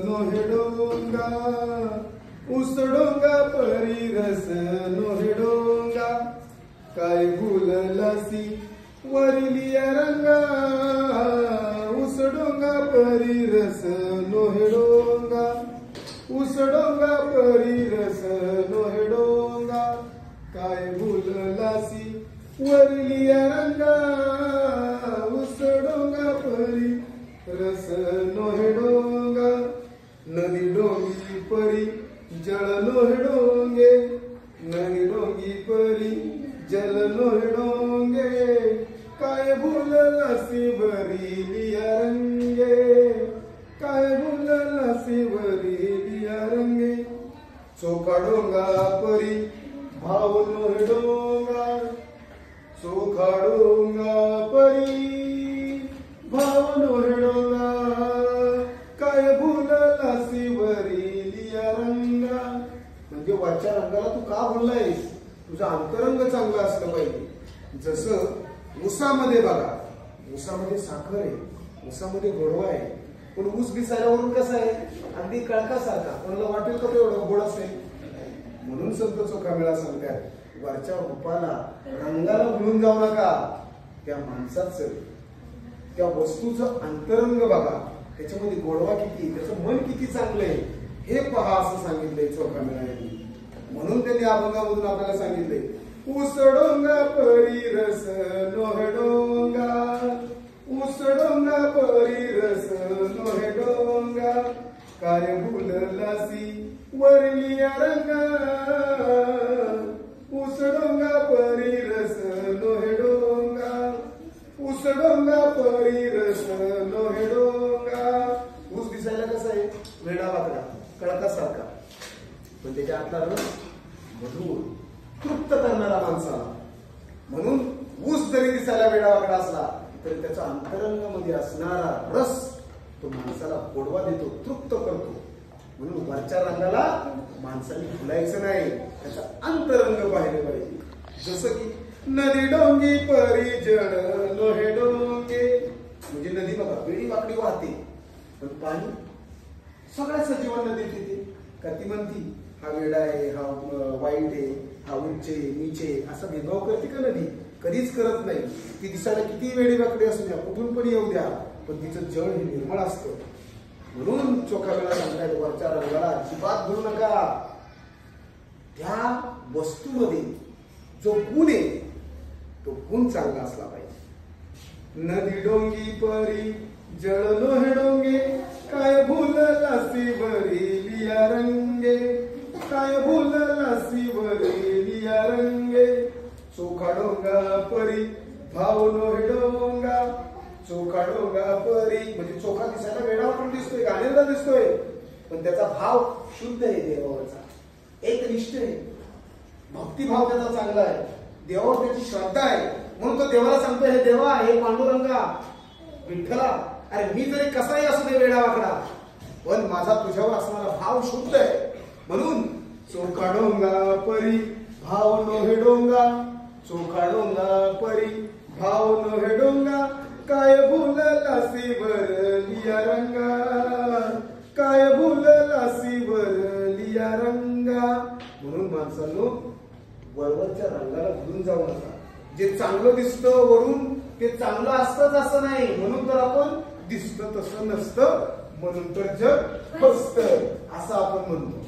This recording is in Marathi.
नोहेडोंगा उसडोंगा परी रस नोहेडोंगा काय भुललासी वरिलिया रंगा उसडोंगा परी रस नोहेडोंगा उसडोंगा परी रस नोहेडोंगा काय भुललासी वरिलिया रंगा उसडोंगा परी रस नोहेडोंगा नदी डोंगी परी जल नोहेडोंगे नदी डोंगी परी जल नोहेडोंगे काय भुललासी भरिलिया रंगे काय भुललासी भरिलिया रंगे चोखा डोंगा परी भाव नोहेडोंगा चोखा डोंगा परी भाव नोहेडोंगा काय भुललासी भरिलिया रंगा. म्हणजे वरच्या रंगाला तू का भुललायस? तुझा अंतरंग चांगला असलं पाहिजे. जसं ऊसामध्ये बघा, ऊसामध्ये साखर आहे, ऊसामध्ये गोडवा आहे, पण ऊस दिसायला वरून कसा आहे? अगदी कळकासारखा. कोणाला वाटेल का तो एवढा गोड असेल? म्हणून संत चोखामेळा सांगतात, वरच्या रूपाला रंगाला भुलून जाऊ नका. त्या माणसाचं, त्या वस्तूचं अंतरंग बघा, त्याच्यामध्ये गोडवा किती, त्याचं मन किती चांगलं आहे हे पहा, असं सांगितलंय चोखामेळ्याने. म्हणून त्यांनी अभंगामधून आपल्याला सांगितलंय, उसडोंगा परी रस नोहेडोंगा उसडोंगा परी रस नोहेडोंगा काय भुललासी वरिलिया रंगा उसडोंगा परी रस नोहेडोंगा उसडोंगा परी रस नोहेडोंगा. ऊस दिसायला कसा आहे? वेडा वाकडा, कळकासारखा, पण त्याच्या आतला रस मधुर, तृप्त करणारा माणसाला. म्हणून ऊस जरी दिसायला वेडा वाकडा असला तरी त्याचा अंतरंगामध्ये असणारा रस तो माणसाला गोडवा देतो, तृप्त करतो. म्हणून वरच्या रंगाला माणसाने भुलायचं नाही, त्याचा अंतरंग पाहिलं पाहिजे. जसं की नदी डोंगी परी जल नोहेडोंगे, म्हणजे नदी बघा वेडी वाकडी वाहते, पण पाणी सगळ्या सजीवांना नदीत येते. का ती म्हणती हा वेडा आहे, हा वाईट आहे, हा उच्च आहे, नीच आहे, असा भेदभाव करते का नदी? कधीच करत नाही. ती दिसायला किती वेडी वाकडी असू द्या, कुठून पण येऊ द्या, पण तिचं जळ हे निर्मळ असतं. म्हणून चोखामेळा सांगतायत, वरच्या रंगाला अजिबात भुलू नका. त्या वस्तूमध्ये जो गुण आहे तो गुण चांगला असला पाहिजे. नदी डोंगी परी जळ नोहेडोंगे काय भुललासी भरिलिया रंगे काय भुललासी भरिलिया रंगे चोखा डोंगा परी भाव नोहेडोंगा चोखा डोंगा परी. म्हणजे चोखा दिसायला वेडा पण दिसतोय, गाणेरडा दिसतोय, पण त्याचा भाव शुद्ध आहे, देवावरचा एकनिष्ठ आहे, भक्तिभाव त्याचा चांगला आहे, देवावर त्याची श्रद्धा आहे. म्हणून तो देवाला सांगतोय, हे देवा, हे पांडुरंगा, विठ्ठला, अरे मी जरी कसाही असू दे वेडा वाकडा, पण माझा तुझ्यावर असणारा भाव शुद्ध आहे. म्हणून चोखा डोंगा परी भाव नोहेडोंगा चोखा डोंगा परी भाव नोहेडोंगा काय भुललासी भरिलिया रंगा काय भुललासी भरिलिया रंगा. म्हणून माणसांनो, वरवरच्या रंगाला भुलून जाऊ नका. जे चांगलं दिसतं वरून ते चांगलं असतंच असं नाही. म्हणून तर आपण दिसतं तसं नसतं, म्हणून तर जग फसतं असं आपण म्हणतो.